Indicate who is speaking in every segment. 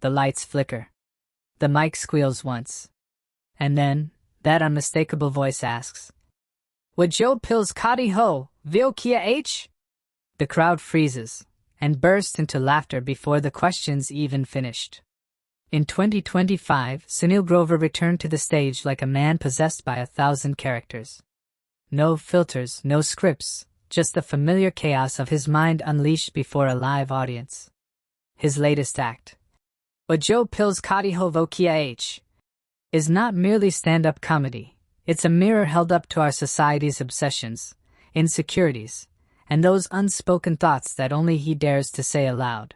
Speaker 1: The lights flicker. The mic squeals once. And then, that unmistakable voice asks, "Would Joe Pills Khati ho, vil kia h?" The crowd freezes, and bursts into laughter before the question's even finished. In 2025, Sunil Grover returned to the stage like a man possessed by 1,000 characters. No filters, no scripts, just the familiar chaos of his mind unleashed before a live audience. His latest act, "Would Joe Pills Khati ho vo kia h?" is not merely stand-up comedy. It's a mirror held up to our society's obsessions, insecurities, and those unspoken thoughts that only he dares to say aloud.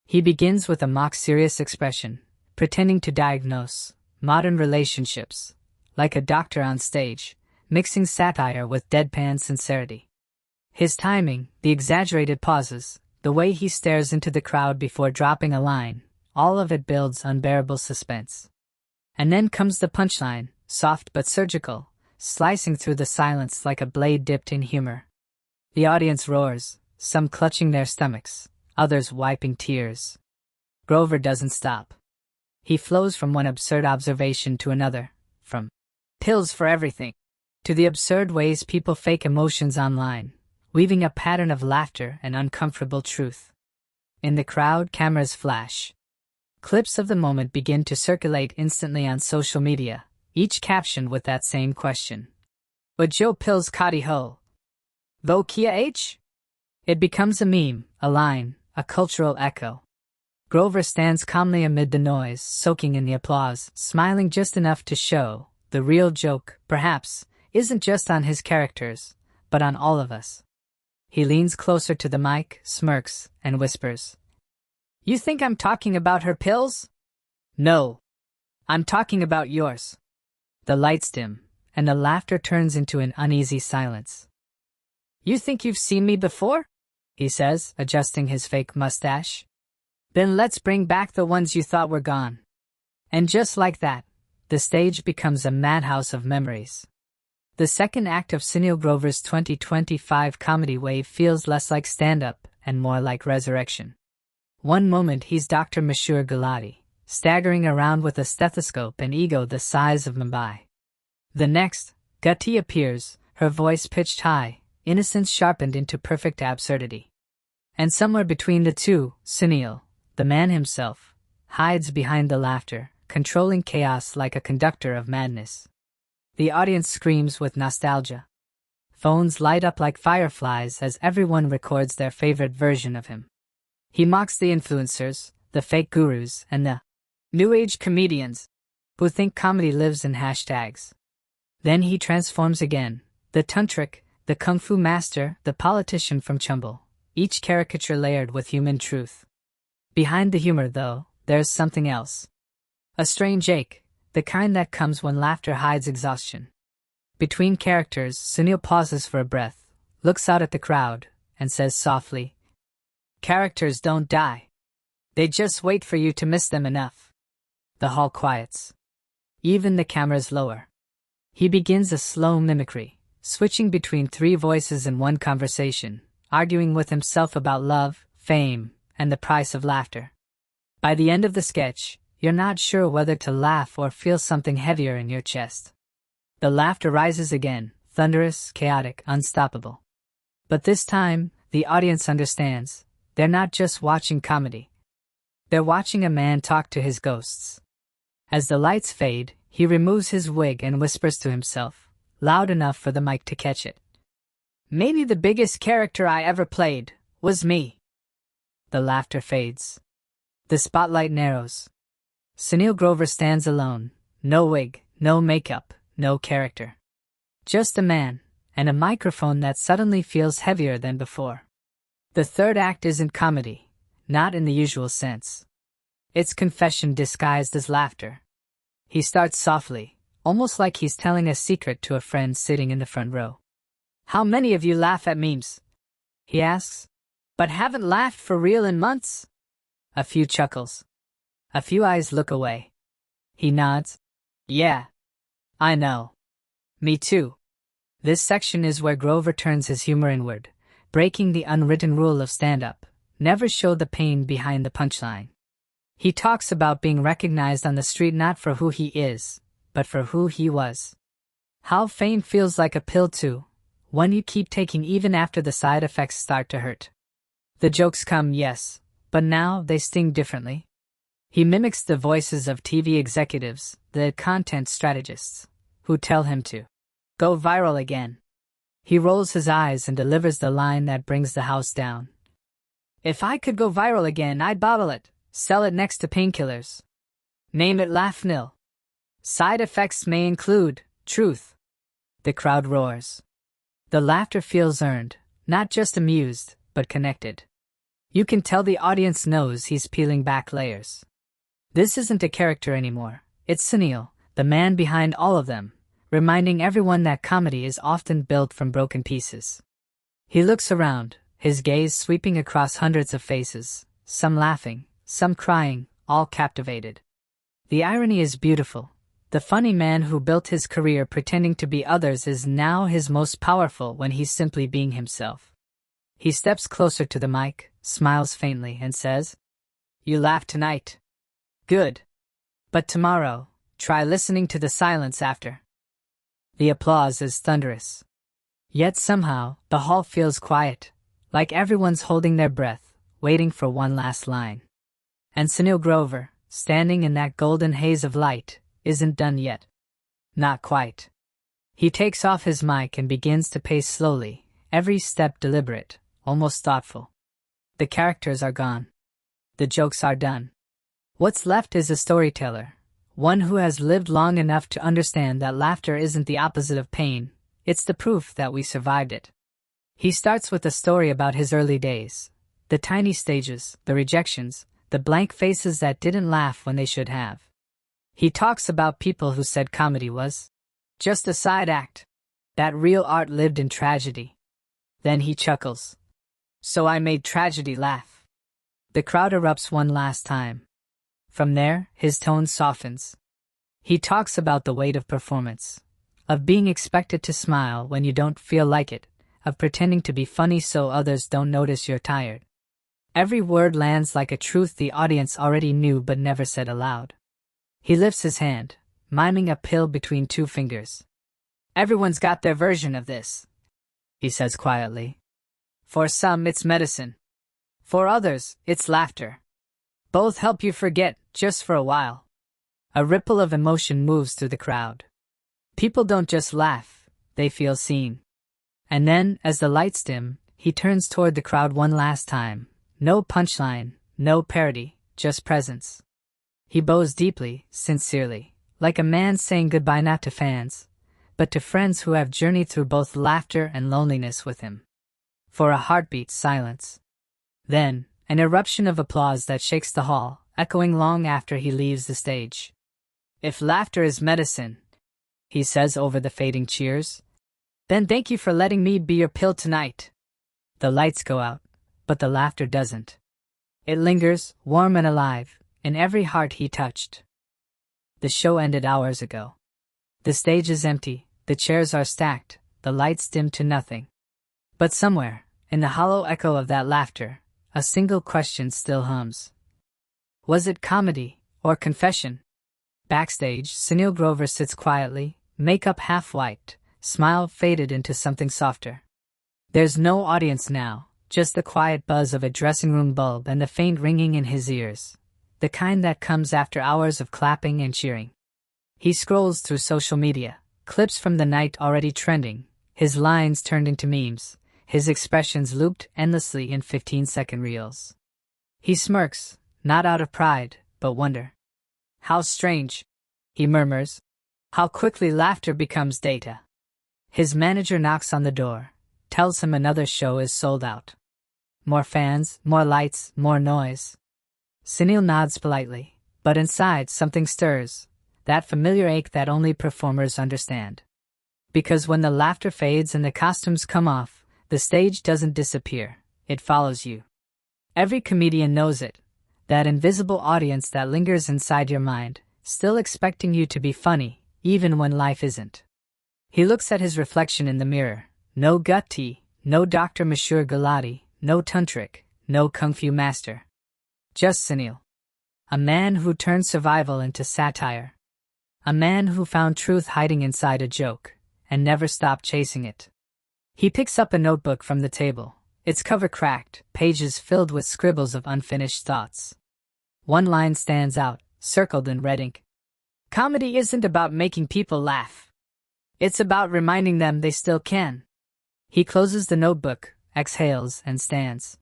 Speaker 1: He begins with a mock-serious expression, pretending to diagnose modern relationships, like a doctor on stage, mixing satire with deadpan sincerity. His timing, the exaggerated pauses, the way he stares into the crowd before dropping a line, all of it builds unbearable suspense. And then comes the punchline, soft but surgical, slicing through the silence like a blade dipped in humor. The audience roars, some clutching their stomachs, others wiping tears. Grover doesn't stop. He flows from one absurd observation to another, from pills for everything to the absurd ways people fake emotions online, weaving a pattern of laughter and uncomfortable truth. In the crowd, cameras flash. Clips of the moment begin to circulate instantly on social media, each captioned with that same question. "Would Joe Pills Khati ho vo kia h?" It becomes a meme, a line, a cultural echo. Grover stands calmly amid the noise, soaking in the applause, smiling just enough to show the real joke, perhaps, isn't just on his characters, but on all of us. He leans closer to the mic, smirks, and whispers, "You think I'm talking about her pills? No. I'm talking about yours." The lights dim, and the laughter turns into an uneasy silence. "You think you've seen me before?" he says, adjusting his fake mustache. "Then let's bring back the ones you thought were gone." And just like that, the stage becomes a madhouse of memories. The second act of Sunil Grover's 2025 comedy wave feels less like stand-up and more like resurrection. One moment he's Dr. Mashoor Gulati, staggering around with a stethoscope and ego the size of Mumbai. The next, Gutthi appears, her voice pitched high, innocence sharpened into perfect absurdity. And somewhere between the two, Sunil, the man himself, hides behind the laughter, controlling chaos like a conductor of madness. The audience screams with nostalgia. Phones light up like fireflies as everyone records their favorite version of him. He mocks the influencers, the fake gurus, and the new age comedians who think comedy lives in hashtags. Then he transforms again, the tantric, the kung fu master, the politician from Chumble, each caricature layered with human truth. Behind the humor, though, there's something else. A strange ache, the kind that comes when laughter hides exhaustion. Between characters, Sunil pauses for a breath, looks out at the crowd, and says softly, "Characters don't die. They just wait for you to miss them enough." The hall quiets. Even the cameras lower. He begins a slow mimicry, switching between three voices in one conversation, arguing with himself about love, fame, and the price of laughter. By the end of the sketch, you're not sure whether to laugh or feel something heavier in your chest. The laughter rises again, thunderous, chaotic, unstoppable. But this time, the audience understands. They're not just watching comedy. They're watching a man talk to his ghosts. As the lights fade, he removes his wig and whispers to himself, loud enough for the mic to catch it. "Maybe the biggest character I ever played was me." The laughter fades. The spotlight narrows. Sunil Grover stands alone, no wig, no makeup, no character. Just a man, and a microphone that suddenly feels heavier than before. The third act isn't comedy, not in the usual sense. It's confession disguised as laughter. He starts softly, almost like he's telling a secret to a friend sitting in the front row. "How many of you laugh at memes?" he asks. "But haven't laughed for real in months?" A few chuckles. A few eyes look away. He nods. "Yeah. I know. Me too." This section is where Grover turns his humor inward, breaking the unwritten rule of stand-up: never show the pain behind the punchline. He talks about being recognized on the street not for who he is, but for who he was. How fame feels like a pill too, one you keep taking even after the side effects start to hurt. The jokes come, yes, but now they sting differently. He mimics the voices of TV executives, the content strategists, who tell him to go viral again. He rolls his eyes and delivers the line that brings the house down. If I could go viral again, I'd bottle it, sell it next to painkillers. Name it Laugh Nil. Side effects may include truth. The crowd roars. The laughter feels earned, not just amused, but connected. You can tell the audience knows he's peeling back layers. This isn't a character anymore, it's Sunil, the man behind all of them, reminding everyone that comedy is often built from broken pieces. He looks around, his gaze sweeping across hundreds of faces, some laughing, some crying, all captivated. The irony is beautiful. The funny man who built his career pretending to be others is now his most powerful when he's simply being himself. He steps closer to the mic, smiles faintly, and says, "You laughed tonight. Good. But tomorrow, try listening to the silence after." The applause is thunderous. Yet somehow, the hall feels quiet, like everyone's holding their breath, waiting for one last line. And Sunil Grover, standing in that golden haze of light, isn't done yet. Not quite. He takes off his mic and begins to pace slowly, every step deliberate, almost thoughtful. The characters are gone. The jokes are done. What's left is a storyteller, one who has lived long enough to understand that laughter isn't the opposite of pain, it's the proof that we survived it. He starts with a story about his early days, the tiny stages, the rejections, the blank faces that didn't laugh when they should have. He talks about people who said comedy was just a side act, that real art lived in tragedy. Then he chuckles. So I made tragedy laugh. The crowd erupts one last time. From there, his tone softens. He talks about the weight of performance, of being expected to smile when you don't feel like it, of pretending to be funny so others don't notice you're tired. Every word lands like a truth the audience already knew but never said aloud. He lifts his hand, miming a pill between two fingers. Everyone's got their version of this, he says quietly. For some, it's medicine. For others, it's laughter. Both help you forget, just for a while. A ripple of emotion moves through the crowd. People don't just laugh, they feel seen. And then, as the lights dim, he turns toward the crowd one last time. No punchline, no parody, just presence. He bows deeply, sincerely, like a man saying goodbye not to fans, but to friends who have journeyed through both laughter and loneliness with him. For a heartbeat, silence. Then, an eruption of applause that shakes the hall, echoing long after he leaves the stage. If laughter is medicine, he says over the fading cheers, then thank you for letting me be your pill tonight. The lights go out, but the laughter doesn't. It lingers, warm and alive, in every heart he touched. The show ended hours ago. The stage is empty, the chairs are stacked, the lights dim to nothing. But somewhere, in the hollow echo of that laughter, a single question still hums. Was it comedy, or confession? Backstage, Sunil Grover sits quietly, makeup half wiped, smile faded into something softer. There's no audience now, just the quiet buzz of a dressing room bulb and the faint ringing in his ears, the kind that comes after hours of clapping and cheering. He scrolls through social media, clips from the night already trending, his lines turned into memes, his expressions looped endlessly in 15-second reels. He smirks, not out of pride, but wonder. How strange, he murmurs, how quickly laughter becomes data. His manager knocks on the door, tells him another show is sold out. More fans, more lights, more noise. Sunil nods politely, but inside something stirs, that familiar ache that only performers understand. Because when the laughter fades and the costumes come off, the stage doesn't disappear, it follows you. Every comedian knows it, that invisible audience that lingers inside your mind, still expecting you to be funny, even when life isn't. He looks at his reflection in the mirror. No Gutthi, no Dr. Mashoor Gulati, no tantric, no kung fu master. Just Sunil. A man who turned survival into satire. A man who found truth hiding inside a joke, and never stopped chasing it. He picks up a notebook from the table, its cover cracked, pages filled with scribbles of unfinished thoughts. One line stands out, circled in red ink. Comedy isn't about making people laugh. It's about reminding them they still can. He closes the notebook, exhales, and stands.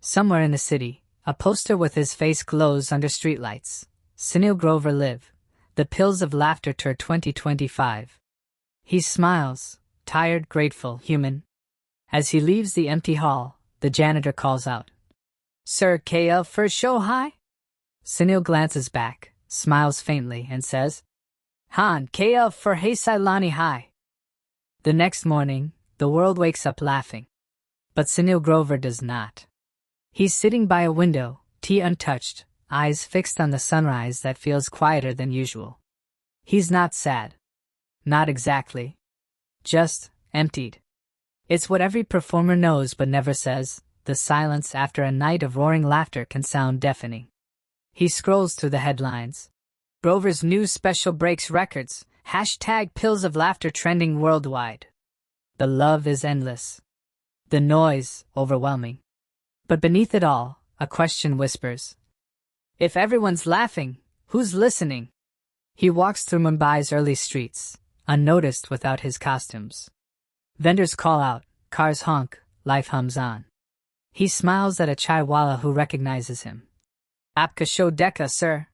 Speaker 1: Somewhere in the city, a poster with his face glows under streetlights. Sunil Grover Live. The Pills of Laughter Tour 2025. He smiles, tired, grateful, human. As he leaves the empty hall, the janitor calls out, "Sir, KL for show hi?" Sunil glances back, smiles faintly, and says, "Han, KL for hey Sailani hi." The next morning, the world wakes up laughing. But Sunil Grover does not. He's sitting by a window, tea untouched, eyes fixed on the sunrise that feels quieter than usual. He's not sad. Not exactly. Just emptied. It's what every performer knows but never says. The silence after a night of roaring laughter can sound deafening. He scrolls through the headlines. Grover's new special breaks records. # Pills of Laughter trending worldwide. The love is endless. The noise overwhelming. But beneath it all, a question whispers. If everyone's laughing, who's listening? He walks through Mumbai's early streets, unnoticed without his costumes. Vendors call out, cars honk, life hums on. He smiles at a chaiwala who recognizes him. "Apka sho dekha, sir."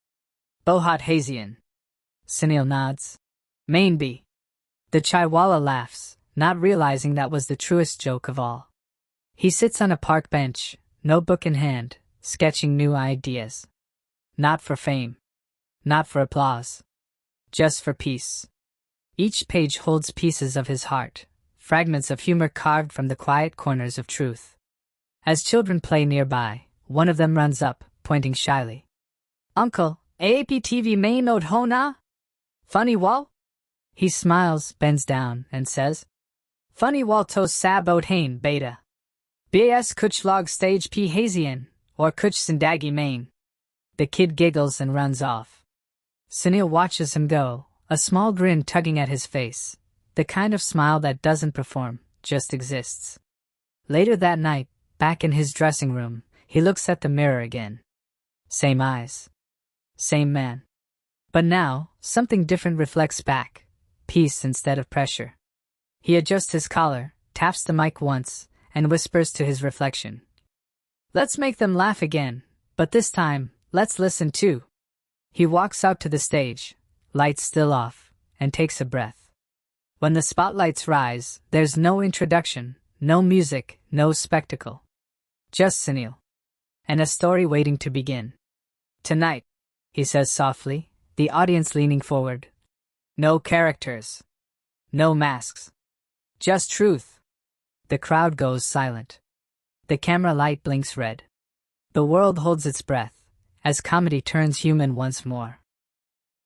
Speaker 1: "Bohat Hazian." Sunil nods. "Mainby." The chaiwala laughs, not realizing that was the truest joke of all. He sits on a park bench, notebook in hand, sketching new ideas. Not for fame. Not for applause. Just for peace. Each page holds pieces of his heart, fragments of humor carved from the quiet corners of truth. As children play nearby, one of them runs up, pointing shyly. "Uncle, AAPTV main note ho na? Funny wall?" He smiles, bends down, and says, "Funny wall to sabot hain beta. BAS kuch log stage p hazian, or kuch sindagi main." The kid giggles and runs off. Sunil watches him go, a small grin tugging at his face, the kind of smile that doesn't perform, just exists. Later that night, back in his dressing room, he looks at the mirror again. Same eyes. Same man. But now, something different reflects back, peace instead of pressure. He adjusts his collar, taps the mic once, and whispers to his reflection. "Let's make them laugh again, but this time, let's listen too." He walks out to the stage, lights still off, and takes a breath. When the spotlights rise, there's no introduction, no music, no spectacle. Just Sunil. And a story waiting to begin. "Tonight," he says softly, the audience leaning forward. "No characters. No masks. Just truth." The crowd goes silent. The camera light blinks red. The world holds its breath, as comedy turns human once more.